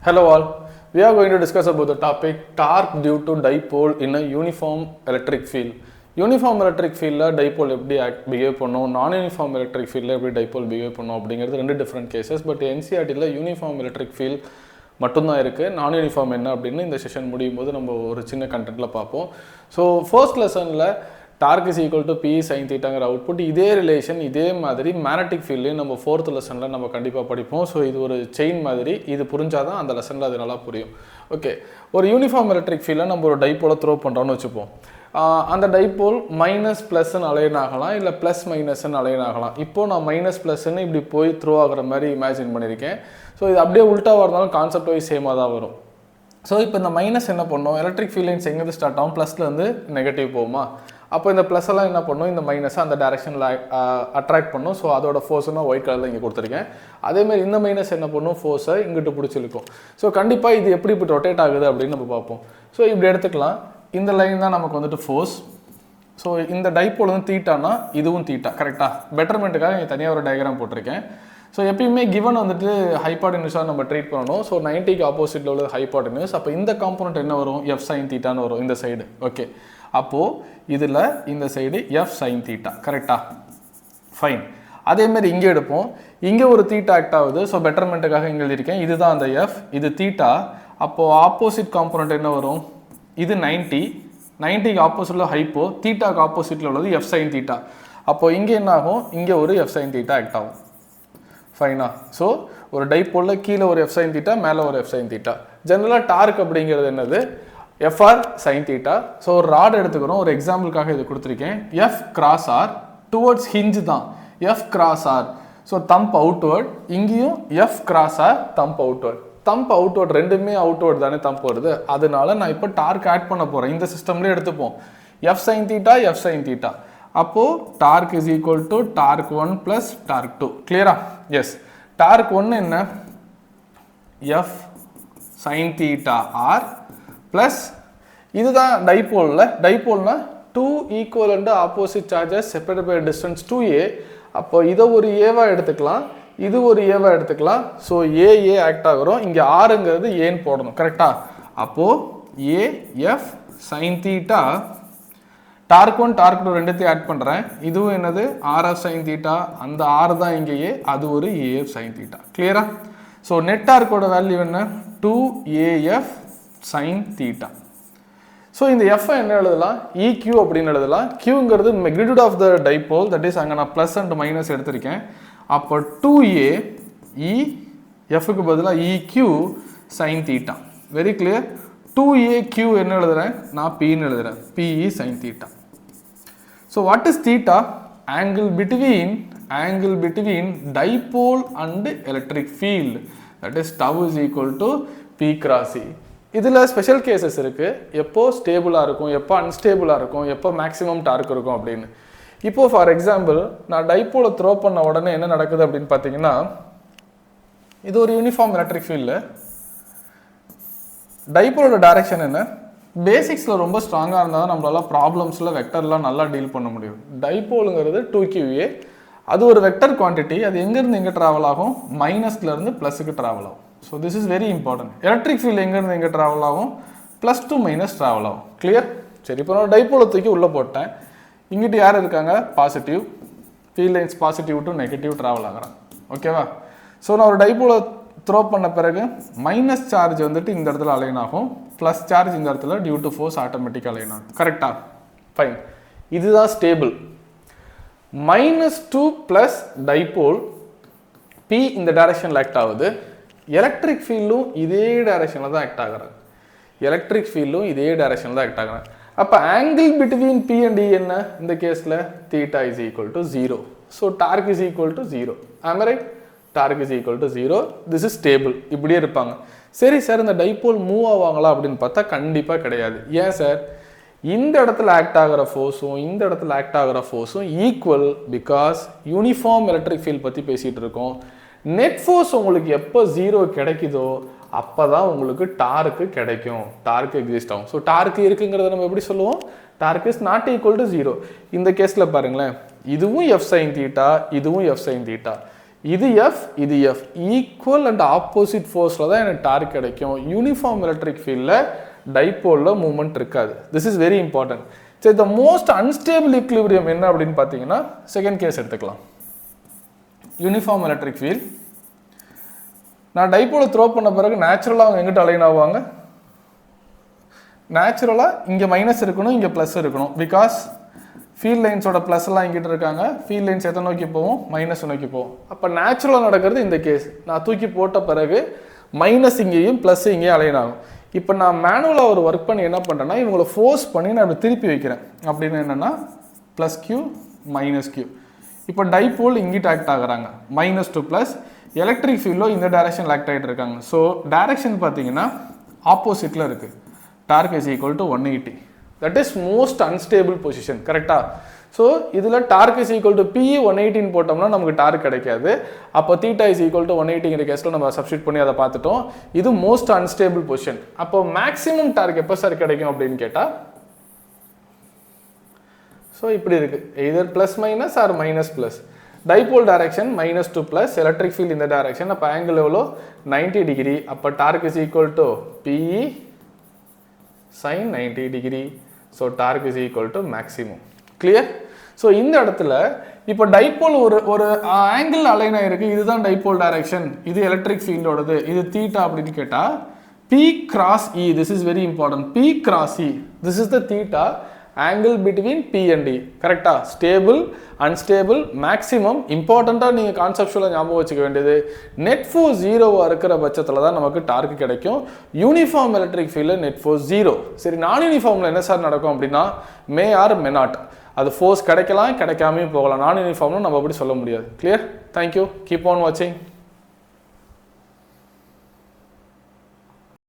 Hello all, we are going to discuss about the topic torque due to dipole in a uniform electric field. Uniform electric field la dipole எப்படி behave பண்ணும், non uniform electric field la எப்படி dipole behave பண்ணும் அப்படிங்கிறது ரெண்டு different cases. But NCERT ல uniform electric field மட்டும்தான் இருக்கு. நான் யூனிஃபார்ம் என்ன அப்படின்னு இந்த செஷன் முடியும் போது நம்ம ஒரு சின்ன கண்டென்ட்ல பார்ப்போம். ஸோ ஃபர்ஸ்ட் லெசன்ல torque is equal to B sine தீட்டாங்கிற அவுட்புட் இதே ரிலேஷன் இதே மாதிரி மேக்னெட்டிக் ஃபீல்ட்லேயும் நம்ம ஃபோர்த் லெசனில் நம்ம கண்டிப்பாக படிப்போம். ஸோ இது ஒரு செயின் மாதிரி, இது புரிஞ்சாதான் அந்த லெசனில் அது நல்லா புரியும். ஓகே, ஒரு யூனிஃபார்ம் எலக்ட்ரிக் ஃபீல்டில் நம்ம ஒரு டைப்போலை த்ரோ பண்ணுறோன்னு வச்சுப்போம். அந்த டைப்போல் மைனஸ் ப்ளஸ்ன்னு அலைன் ஆகலாம், இல்லை ப்ளஸ் மைனஸ்ன்னு அலைன் ஆகலாம். இப்போது நான் மைனஸ் ப்ளஸ்ன்னு இப்படி போய் த்ரோ ஆகிற மாதிரி இமேஜின் பண்ணியிருக்கேன். ஸோ இது அப்படியே உல்ட்டாவாக இருந்தாலும் கான்செப்ட் வைஸ் சேமாக தான் வரும். ஸோ இப்போ இந்த மைனஸ் என்ன பண்ணோம், எலக்ட்ரிக் ஃபீல்ட் லைன்ஸ் எங்கேருந்து ஸ்டார்ட் ஆகும், ப்ளஸ்லேருந்து நெகட்டிவ் போகுமா. அப்போ இந்த ப்ளஸ் எல்லாம் என்ன பண்ணும், இந்த மைனஸை அந்த டைரக்ஷனில் அட்ராக்ட் பண்ணும். ஸோ அதோட ஃபோர்ஸ்னால் ஒயிட் கலரில் இங்கே கொடுத்துருக்கேன். அதேமாதிரி இந்த மைனஸ் என்ன பண்ணும், ஃபோர்ஸை இங்கிட்டு பிடிச்சிருக்கும். ஸோ கண்டிப்பாக இது எப்படி இப்படி ரொட்டேட் ஆகுது அப்படின்னு நம்ம பார்ப்போம். ஸோ இப்படி எடுத்துக்கலாம், இந்த லைன் தான் நமக்கு வந்துட்டு ஃபோர்ஸ். ஸோ இந்த டைப்போல் வந்து தீட்டானா இதுவும் தீட்டா, கரெக்டாக? பெட்டர்மெண்ட்டுக்காக இங்கே தனியாக ஒரு டயக்ராம் போட்டிருக்கேன். ஸோ எப்பயுமே கிவன் வந்துட்டு ஹைபார்டினியூஸாக நம்ம ட்ரீட் பண்ணணும். ஸோ 90க்கு ஆப்போசிட்டில் உள்ள ஹைபார்டினியூஸ். அப்போ இந்த காம்போனன்ட் என்ன வரும், எஃப் சைன் தீட்டான்னு வரும் இந்த சைடு. ஓகே, அப்போது இதில் இந்த சைடு எஃப் சைன் தீட்டா, கரெக்டாக? ஃபைன். அதேமாதிரி இங்கே எடுப்போம், இங்கே ஒரு தீட்டா ஆக்ட் ஆகுது. ஸோ பெட்டர்மெண்ட்டுக்காக இங்கே எழுதியிருக்கேன், இதுதான் அந்த எஃப், இது தீட்டா. அப்போது ஆப்போசிட் காம்போனன்ட் என்ன வரும், இது 90க்கு ஆப்போசிட்டில் ஹைப்போ, தீட்டாக்கு ஆப்போசிட்டில் உள்ளது எஃப் சைன் தீட்டா. அப்போது இங்கே என்ன ஆகும், இங்கே ஒரு எஃப் சைன் தீட்டா ஆக்ட் ஆகும். ஃபைனா? ஸோ ஒரு டைப்போலில் கீழே ஒரு எஃப் சைன் தீட்டா, மேலே ஒரு எஃப் சைன் தீட்டா. ஜென்ரலாக டார்க் அப்படிங்கிறது என்னது, எஃப்ஆர் சைன் தீட்டா. ஸோ ஒரு ராட் எடுத்துக்கிறோம், ஒரு எக்ஸாம்பிளுக்காக இது கொடுத்துருக்கேன். F cross R towards hinge தான், F cross R. So thumb outward, இங்கேயும் F cross R thumb outward. Thumb outward ரெண்டுமே அவுட்வர்ட் தானே தம்ப் வருது. அதனால நான் இப்போ டார்க் ஆட் பண்ண போகிறேன். இந்த சிஸ்டம்லேயே எடுத்துப்போம், F sine theta F sine theta. அப்போது torque is equal to torque 1 plus torque 2. கிளியரா? எஸ். டார்க் 1 என்ன, F sine theta R plus இதுதான் டைப்போலில். டைப்போல்னா 2 equal and opposite charges separate by distance 2a. அப்போ இதை ஒரு ஏவாக எடுத்துக்கலாம், இது ஒரு ஏவாக எடுத்துக்கலாம். ஸோ ஏ ஆக்ட் ஆகிறோம், இங்கே ஆறுங்கிறது ஏன்னு போடணும், கரெக்டாக? அப்போது a F sine theta, torque 1 torque 2 ரெண்டுத்தையும் ஆட் பண்ணுறேன். இதுவும் என்னது, ஆர்எஃப் சைன் தீட்டா, அந்த ஆறு தான் இங்கே ஏ, அது ஒரு ஏஎஃப் சைன் தீட்டா. கிளியரா? ஸோ நெட் டார்க்கோட வேல்யூ என்ன, 2AF சைன் தீட்டா. ஸோ இந்த எஃப் என்ன எழுதலாம், EQ அப்படின்னு எழுதலாம். கியூங்கிறது magnitude of the dipole, that is அங்கே நான் ப்ளஸ் அண்ட் மைனஸ் எடுத்திருக்கேன். அப்போ 2A E எஃப்க்கு பதிலாக EQ sine theta. Very clear. 2AQ என்ன எழுதுறேன், நான் Pன்னு எழுதுறேன், PE sign theta. So what is theta, angle between dipole and electric field, that is tau is equal to P cross E. இதில் special cases இருக்குது, எப்போ ஸ்டேபிளாக இருக்கும், எப்போ அன்ஸ்டேபிளாக இருக்கும், எப்போ மேக்ஸிமம் டார்க் இருக்கும் அப்படின்னு. இப்போது ஃபார் எக்ஸாம்பிள் நான் டைப்போலை த்ரோ பண்ண உடனே என்ன நடக்குது அப்படின்னு பார்த்தீங்கன்னா, இது ஒரு யூனிஃபார்ம் எலக்ட்ரிக் ஃபீல்டு. டைப்போலோட டைரக்ஷன் என்ன, பேசிக்ஸில் ரொம்ப ஸ்ட்ராங்காக இருந்தால் தான் நம்மளால ப்ராப்ளம்ஸில் வெக்டர்லாம் நல்லா டீல் பண்ண முடியும். டைப்போலுங்கிறது 2QA, அது ஒரு வெக்டர் குவான்டிட்டி. அது எங்கேருந்து எங்கே ட்ராவல் ஆகும், மைனஸ்லேருந்து ப்ளஸுக்கு ட்ராவல் ஆகும். So this is very important. Electric field எங்கேருந்து எங்கே ட்ராவல் ஆகும், ப்ளஸ் டு மைனஸ் ட்ராவல் ஆகும். கிளியர்? சரி, இப்போ நான் டைப்போலை தூக்கி உள்ளே போட்டேன். இங்கிட்டு யார் இருக்காங்க, positive. Field lines positive to negative travel ஆகிறாங்க. ஓகேவா? ஸோ நான் ஒரு டைப்போலை த்ரோ பண்ண பிறகு மைனஸ் சார்ஜ் வந்துட்டு இந்த இடத்துல அலைன் ஆகும், ப்ளஸ் சார்ஜ் இந்த இடத்துல டியூ டு ஃபோர்ஸ் ஆட்டோமேட்டிக்காக அலைன் ஆகும். கரெக்டாக? ஃபைன். இதுதான் ஸ்டேபிள். -2 ப்ளஸ் டைப்போல் P இந்த டைரக்ஷனில் ஆக்ட் ஆகுது. எலக்ட்ரிக் ஃபீல்டும் இதே டைரக்ஷனில் தான் ஆக்ட் ஆகிறாங்க. அப்போ angle between P and E என்ன இந்த கேஸில், theta is equal to 0. So torque is equal to 0. ஆம் right? Torque is equal to 0. This is stable. இப்படியே இருப்பாங்க. சரி சார், இந்த டைப்போல் மூவ் ஆவாங்களா அப்படின்னு பார்த்தா கண்டிப்பாக கிடையாது. ஏன் சார், இந்த இடத்துல ஆக்ட் ஆகிற ஃபோர்ஸும் இந்த இடத்துல ஆக்ட் ஆகிற ஃபோர்ஸும் equal. Because uniform electric field பற்றி பேசிகிட்டு இருக்கோம். நெட் ஃபோர்ஸ் உங்களுக்கு எப்போ 0 கிடைக்குதோ அப்போ தான் உங்களுக்கு டார்க்கு கிடைக்கும், டார்க் எக்ஸிஸ்ட் ஆகும். ஸோ டார்க் இருக்குங்கிறத நம்ம எப்படி சொல்லுவோம், torque is not equal to 0. இந்த கேஸில் பாருங்களேன், இதுவும் எஃப் சைன் தீட்டா, இதுவும் எஃப் சைன் தீட்டா. இது எஃப் இது எஃப் ஈக்குவல் அண்ட் ஆப்போசிட் ஃபோர்ஸில் தான் எனக்கு டார்க் கிடைக்கும். யூனிஃபார்ம் எலக்ட்ரிக் ஃபீல்டில் டைபோலில் மூவ்மெண்ட் இருக்காது. This is very important. சரி, த மோஸ்ட் அன்ஸ்டேபிள் ஈக்லிபிரியம் என்ன அப்படின்னு பார்த்தீங்கன்னா செகண்ட் கேஸ் எடுத்துக்கலாம். யூனிஃபார்ம் எலக்ட்ரிக் ஃபீல்ட் நான் டைபோலை த்ரோ பண்ண பிறகு நேச்சுரலாக அவங்க எங்கிட்ட அலைன் ஆவாங்க. நேச்சுரலாக இங்கே மைனஸ் இருக்கணும், இங்கே ப்ளஸ் இருக்கணும். பிகாஸ் ஃபீல்ட் லைன்ஸோட ப்ளஸ் எல்லாம் இங்கிட்ட இருக்காங்க. ஃபீல்ட் லைன்ஸ் எதை நோக்கி போவோம்? மைனஸ் நோக்கி போவோம். அப்போ நேச்சுரலாக நடக்கிறது இந்த கேஸ். நான் தூக்கி போட்ட பிறகு மைனஸ் இங்கேயும் ப்ளஸ் இங்கேயும் அலைன் ஆகும். இப்போ நான் மேனுவலாக ஒரு ஒர்க் பண்ணி என்ன பண்ணுறேன்னா இவங்களை ஃபோர்ஸ் பண்ணி நான் இப்படி திருப்பி வைக்கிறேன். அப்படின்னு என்னென்னா ப்ளஸ் கியூ மைனஸ் கியூ. இப்போ டைபோல் இங்கிட்ட ஆக்ட் ஆகுறாங்க, மைனஸ் டு ப்ளஸ். எலக்ட்ரிக் ஃபீல்டோ இந்த டைரக்ஷனில் ஆக்ட் ஆகிட்டு இருக்காங்க. ஸோ டைரக்ஷன் பார்த்தீங்கன்னா ஆப்போசிட்டில் இருக்குது. Torque is equal to 180. That is most unstable position. கரெக்டாக? ஸோ இதில் torque is equal to PE 180 போட்டோம்னா நமக்கு டார்க் கிடைக்காது. அப்போ தீட்டா இஸ் ஈக்குவல் டு 180 கேஸில் நம்ம சப்ஸ்டியூட் பண்ணி அதை பார்த்துட்டோம். இது மோஸ்ட் அன்ஸ்டேபிள் பொசிஷன். அப்போ மேக்ஸிமம் டார்க் எப்போ சார் கிடைக்கும் அப்படின்னு கேட்டால் ஸோ இப்படி இருக்குது. Either plus minus or minus plus. Dipole direction minus to plus, electric field இந்த டைரக்ஷன். அப்போ ஆங்கிள் எவ்வளோ? 90 டிகிரி. அப்போ torque is equal to PE sin 90 degree. So torque is equal to maximum. Clear? So இந்த இடத்துல இப்போ dipole ஒரு angle align ஆயிருக்கு. இதுதான் டைபோல் டைரக்ஷன், இது எலக்ட்ரிக் ஃபீல்டோடது, இது தீட்டா அப்படின்னு கேட்டால் P cross E, this is very important. P cross E, this is the theta angle between P and D. கரெக்டா? Stable, unstable, maximum. இம்பார்ட்டண்ட்டாக நீங்கள் கான்செப்டுவலாக ஞாபகம் வச்சுக்க வேண்டியது நெட் ஃபோர்ஸ் 0 இருக்கிற பட்சத்தில் தான் நமக்கு டார்க் கிடைக்கும். யூனிஃபார்ம் எலக்ட்ரிக் ஃபீல்டில் நெட் ஃபோர்ஸ் 0. சரி, நான் யூனிஃபார்மில் என்ன சார் நடக்கும் அப்படின்னா மே ஆர் மே நாட். அது ஃபோர்ஸ் கிடைக்கலாம், கிடைக்காமையும் போகலாம். நான் யூனிஃபார்ம்னு நம்ம அப்படி சொல்ல முடியாது. கிளியர்? தேங்க்யூ. கீப் ஆன் வாட்சிங்.